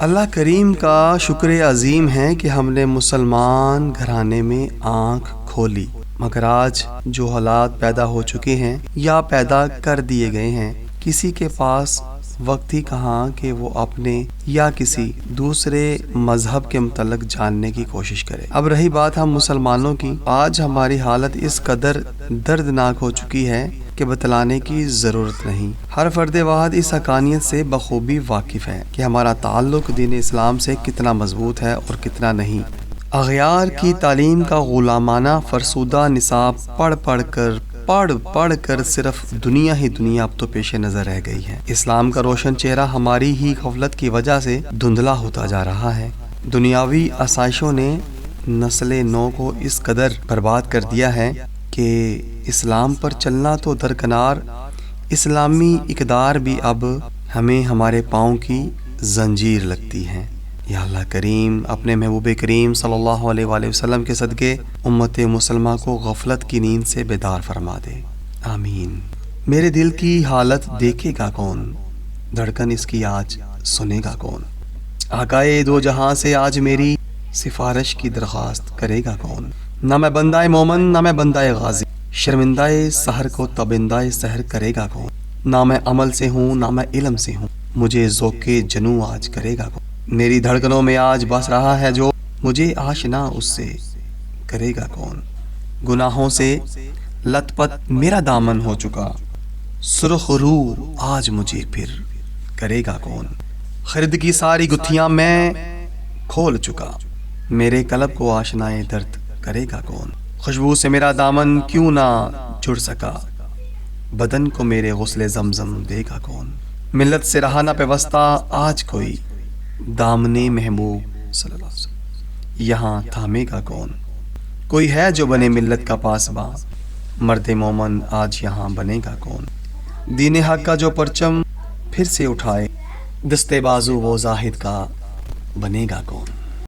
اللہ کریم کا شکر عظیم ہے کہ ہم نے مسلمان گھرانے میں آنکھ کھولی، مگر آج جو حالات پیدا ہو چکے ہیں یا پیدا کر دیے گئے ہیں، کسی کے پاس وقت ہی کہاں کہ وہ اپنے یا کسی دوسرے مذہب کے متعلق جاننے کی کوشش کرے۔ اب رہی بات ہم مسلمانوں کی، آج ہماری حالت اس قدر دردناک ہو چکی ہے کہ بتلانے کی ضرورت نہیں۔ ہر فرد واحد اس حقانیت سے بخوبی واقف ہے کہ ہمارا تعلق دین اسلام سے کتنا مضبوط ہے اور کتنا نہیں۔ اغیار کی تعلیم کا غلامانہ فرسودہ نصاب پڑھ کر صرف دنیا ہی دنیا اب تو پیش نظر رہ گئی ہے۔ اسلام کا روشن چہرہ ہماری ہی غفلت کی وجہ سے دھندلا ہوتا جا رہا ہے۔ دنیاوی آسائشوں نے نسل نو کو اس قدر برباد کر دیا ہے کہ اسلام پر چلنا تو درکنار، اسلامی اقدار بھی اب ہمیں ہمارے پاؤں کی زنجیر لگتی ہے۔ یا اللہ کریم اپنے محبوب کریم صلی اللہ علیہ وآلہ وسلم کے صدقے امت مسلمہ کو غفلت کی نیند سے بیدار فرما دے، آمین۔ میرے دل کی حالت دیکھے گا کون، دھڑکن اس کی آج سنے گا کون، آقائے دو جہاں سے آج میری سفارش کی درخواست کرے گا کون۔ نہ میں بندہ مومن نہ میں بندہ غازی، شرمندہ سحر کو تبندہ سحر کرے گا کون۔ نہ میں عمل سے ہوں نہ میں علم سے ہوں، مجھے ذوق جنوں آج کرے گا کون۔ میری دھڑکنوں میں آج بس رہا ہے جو، مجھے آشنا اس سے کرے گا کون۔ گناہوں سے لت پت میرا دامن ہو چکا، سرخ رو آج مجھے پھر کرے گا کون۔ خرد کی ساری گتھیاں میں کھول چکا، میرے قلب کو آشنائے درد کرے گا کون۔ خوشبو سے میرا دامن کیوں نہ جڑ سکا، بدن کو میرے غسل زمزم دے گا کون۔ ملت سے رہا نہ پیوستہ آج کوئی، دامنے محبوب صلی اللہ علیہ وسلم یہاں تھامے گا کون۔ کوئی ہے جو بنے ملت کا پاسباں، مرد مومن آج یہاں بنے گا کون۔ دین حق کا جو پرچم پھر سے اٹھائے، دستے بازو وہ زاہد کا بنے گا کون۔